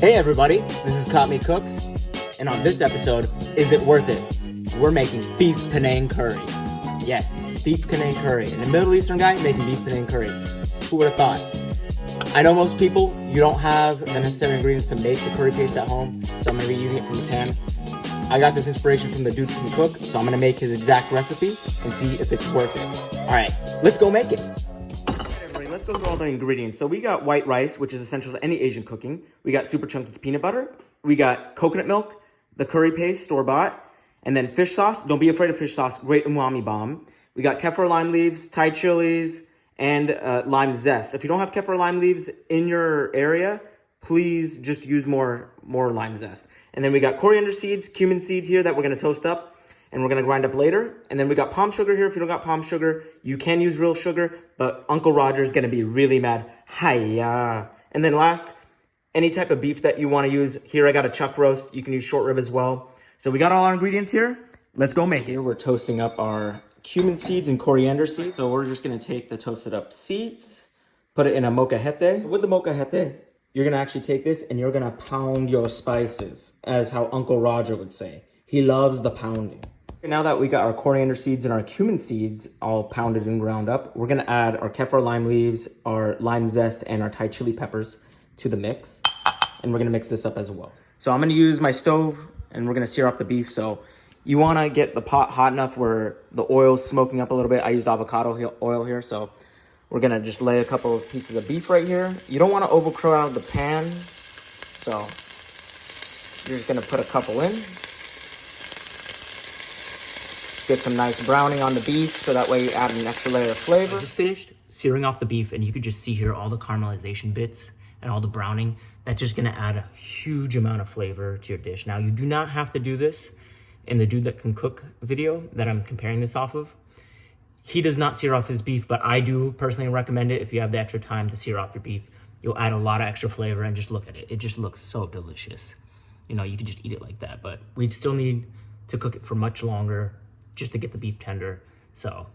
Hey everybody, this is Caught Me Cooks, and on this episode, is it worth it? We're making beef Panang curry. Yeah, beef Panang curry. And a Middle Eastern guy making beef Panang curry. Who would have thought? I know most people, you don't have the necessary ingredients to make the curry paste at home, so I'm going to be using it from the can. I got this inspiration from the Dude Can Cook, so I'm going to make his exact recipe and see if it's worth it. Alright, let's go make it. Let's go through all the ingredients. So we got white rice, which is essential to any Asian cooking. We got super chunky peanut butter. We got coconut milk, the curry paste, store-bought, and then fish sauce. Don't be afraid of fish sauce. Great umami bomb. We got kefir lime leaves, Thai chilies, and lime zest. If you don't have kefir lime leaves in your area, please just use more lime zest. And then we got coriander seeds, cumin seeds here that we're going to toast up. And we're going to grind up later. And then we got palm sugar here. If you don't got palm sugar, you can use real sugar. But Uncle Roger's going to be really mad. Hiya. And then last, any type of beef that you want to use. Here I got a chuck roast. You can use short rib as well. So we got all our ingredients here. Let's go make it. Here we're toasting up our cumin seeds and coriander seeds. So we're just going to take the toasted up seeds, put it in a molcajete. With the molcajete, you're going to actually take this and you're going to pound your spices, as how Uncle Roger would say. He loves the pounding. Now that we got our coriander seeds and our cumin seeds all pounded and ground up, we're gonna add our kefir lime leaves, our lime zest, and our Thai chili peppers to the mix. And we're gonna mix this up as well. So I'm gonna use my stove and we're gonna sear off the beef. So you wanna get the pot hot enough where the oil's smoking up a little bit. I used avocado oil here, so we're gonna just lay a couple of pieces of beef right here. You don't wanna overcrowd the pan, so you're just gonna put a couple in. Get some nice browning on the beef so that way you add an extra layer of flavor. I just finished searing off the beef and you could just see here all the caramelization bits and all the browning. That's just gonna add a huge amount of flavor to your dish. Now you do not have to do this in the Dude That Can Cook video that I'm comparing this off of. He does not sear off his beef, but I do personally recommend it if you have the extra time to sear off your beef. You'll add a lot of extra flavor and just look at it. It just looks so delicious. You know, you could just eat it like that, but we'd still need to cook it for much longer just to get the beef tender. So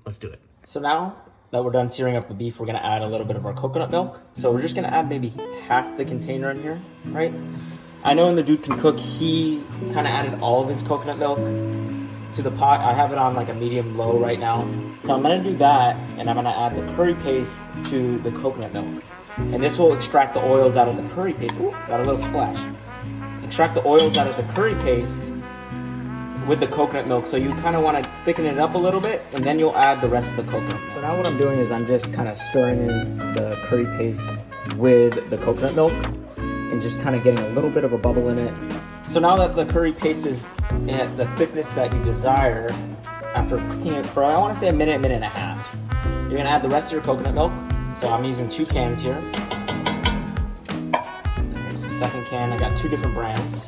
let's do it. So now that we're done searing up the beef, we're gonna add a little bit of our coconut milk. So we're just gonna add maybe half the container in here, right? I know in the Dude Can Cook, he kind of added all of his coconut milk to the pot. I have it on like a medium low right now. So I'm gonna do that, and I'm gonna add the curry paste to the coconut milk. And this will extract the oils out of the curry paste. Ooh, got a little splash. Extract the oils out of the curry paste with the coconut milk, so you kind of want to thicken it up a little bit, and then you'll add the rest of the coconut milk. So now what I'm doing is I'm just kind of stirring in the curry paste with the coconut milk and just kind of getting a little bit of a bubble in it. So now that the curry paste is at the thickness that you desire, after cooking it for, I want to say a minute and a half, you're going to add the rest of your coconut milk. So I'm using 2 cans here. Here's the second can. I got 2 different brands.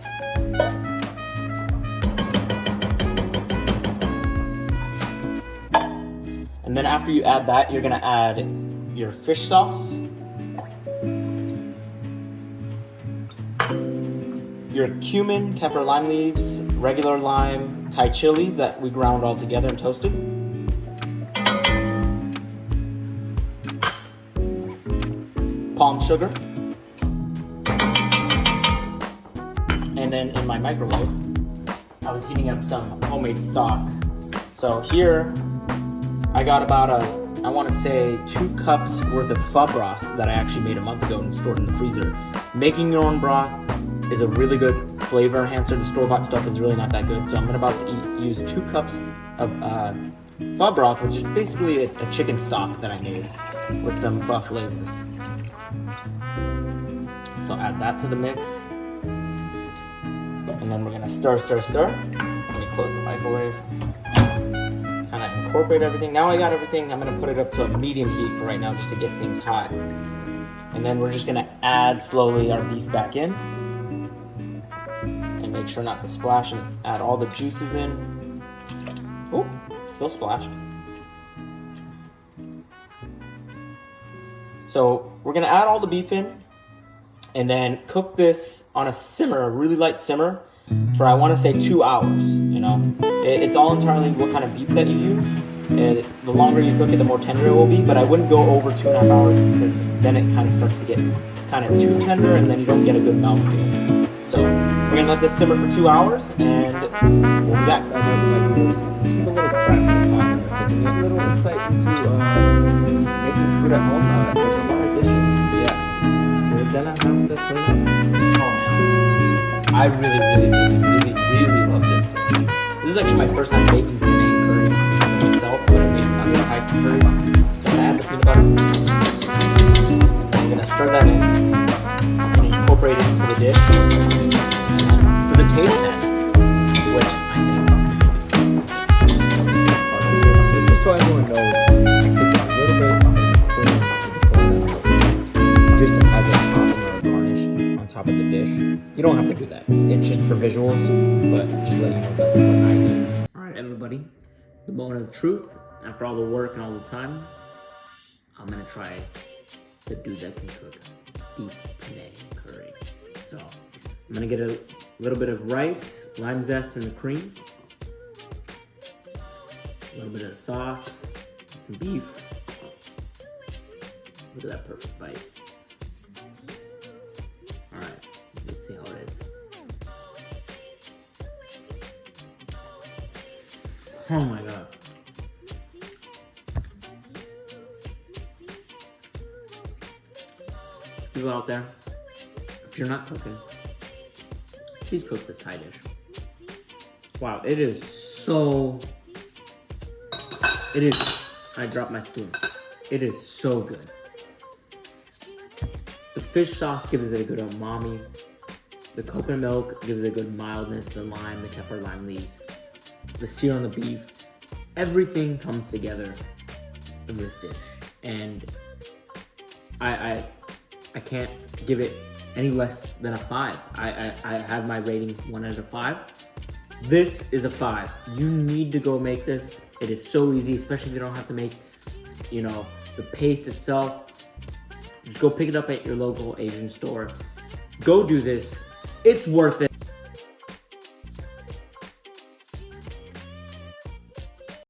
And then after you add that, you're gonna add your fish sauce, your cumin, kefir lime leaves, regular lime, Thai chilies that we ground all together and toasted, palm sugar, and then in my microwave, I was heating up some homemade stock. So here, I got about I want to say 2 cups worth of pho broth that I actually made a month ago and stored in the freezer. Making your own broth is a really good flavor enhancer. The store-bought stuff is really not that good. So I'm about to use 2 cups of pho broth, which is basically a chicken stock that I made with some pho flavors. So add that to the mix. And then we're going to stir. Let me close the microwave. Kind of incorporate everything. Now I got everything. I'm going to put it up to a medium heat for right now just to get things hot. And then we're just going to add slowly our beef back in. And make sure not to splash, and add all the juices in. Oh, still splashed. So we're going to add all the beef in and then cook this on a simmer, a really light simmer, for I want to say 2 hours. You know, it's all entirely what kind of beef that you use. The longer you cook it, the more tender it will be, but I wouldn't go over 2.5 hours because then it kind of starts to get kind of too tender, and then you don't get a good mouthfeel. So we're gonna let this simmer for 2 hours, and we'll be back. I'd like to my viewers keep a little crack in the pot when you're cooking. Get a little insight into making food at home. There's a lot of dishes. Yeah, we're gonna have to clean up. Oh man, I really love this dish. This is actually my first time making Panang curry for myself, but I make other type of curries. So I'm gonna add the peanut butter. I'm gonna stir that in and incorporate it into the dish. And then for the taste test, which I think is gonna be So just so everyone knows, I stick a little bit of the cream with the coconut, just as a topping or a garnish on top of the dish. You don't have to do that. It's just for visuals, but just let you know that's what I do. Alright everybody, the moment of truth. After all the work and all the time, I'm gonna try the Dude That Can Cook beef Panang curry. So I'm gonna get a little bit of rice, lime zest, and the cream. A little bit of sauce, some beef. Look at that perfect bite. Alright, let's see how it is. Oh my god. People out there, if you're not cooking, please cook this Thai dish. Wow, it is so... I dropped my spoon. It is so good. The fish sauce gives it a good umami. The coconut milk gives it a good mildness. The lime, the kefir lime leaves. The sear on the beef. Everything comes together in this dish. And I can't give it any less than a 5. I have my rating 1 out of 5. This is a 5. You need to go make this. It is so easy, especially if you don't have to make, the paste itself. Just go pick it up at your local Asian store. Go do this. It's worth it.